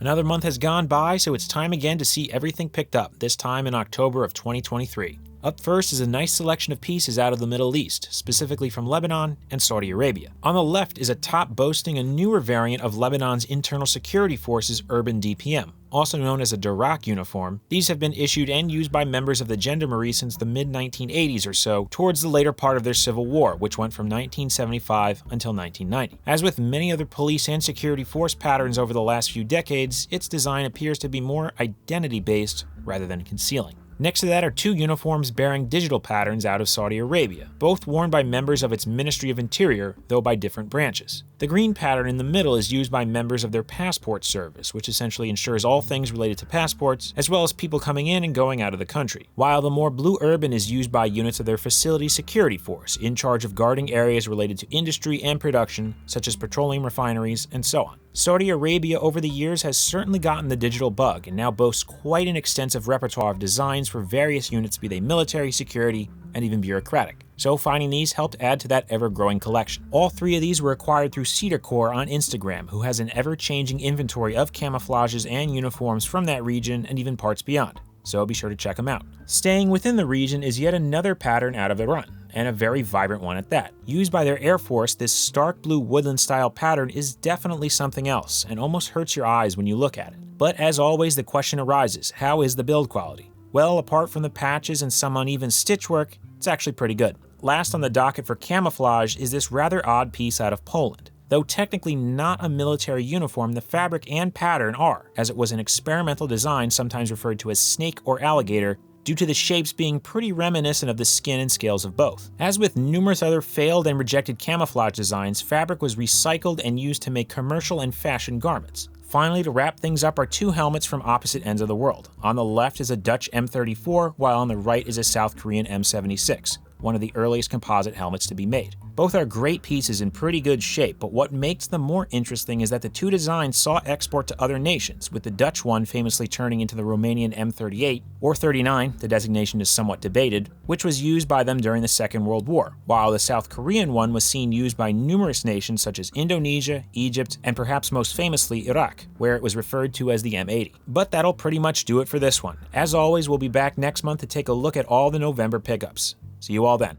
Another month has gone by, so it's time again to see everything picked up, this time in October of 2023. Up first is a nice selection of pieces out of the Middle East, specifically from Lebanon and Saudi Arabia. On the left is a top boasting a newer variant of Lebanon's Internal Security Forces Urban DPM, also known as a Darak uniform. These have been issued and used by members of the Gendarmerie since the mid-1980s or so, towards the later part of their civil war, which went from 1975 until 1990. As with many other police and security force patterns over the last few decades, its design appears to be more identity-based rather than concealing. Next to that are two uniforms bearing digital patterns out of Saudi Arabia, both worn by members of its Ministry of Interior, though by different branches. The green pattern in the middle is used by members of their passport service, which essentially ensures all things related to passports, as well as people coming in and going out of the country, while the more blue urban is used by units of their facility security force, in charge of guarding areas related to industry and production, such as petroleum refineries and so on. Saudi Arabia over the years has certainly gotten the digital bug and now boasts quite an extensive repertoire of designs for various units, be they military, security, and even bureaucratic. So finding these helped add to that ever-growing collection. All three of these were acquired through Cedar Core on Instagram, who has an ever-changing inventory of camouflages and uniforms from that region and even parts beyond. So be sure to check them out. Staying within the region is yet another pattern out of Iran, and a very vibrant one at that. Used by their Air Force, this stark blue woodland-style pattern is definitely something else, and almost hurts your eyes when you look at it. But as always, the question arises, how is the build quality? Well, apart from the patches and some uneven stitchwork, it's actually pretty good. Last on the docket for camouflage is this rather odd piece out of Poland. Though technically not a military uniform, the fabric and pattern are, as it was an experimental design sometimes referred to as snake or alligator, due to the shapes being pretty reminiscent of the skin and scales of both. As with numerous other failed and rejected camouflage designs, fabric was recycled and used to make commercial and fashion garments. Finally, to wrap things up are two helmets from opposite ends of the world. On the left is a Dutch M34, while on the right is a South Korean M76, one of the earliest composite helmets to be made. Both are great pieces in pretty good shape, but what makes them more interesting is that the two designs saw export to other nations, with the Dutch one famously turning into the Romanian M38, or 39, the designation is somewhat debated, which was used by them during the Second World War, while the South Korean one was seen used by numerous nations such as Indonesia, Egypt, and perhaps most famously Iraq, where it was referred to as the M80. But that'll pretty much do it for this one. As always, we'll be back next month to take a look at all the November pickups. See you all then.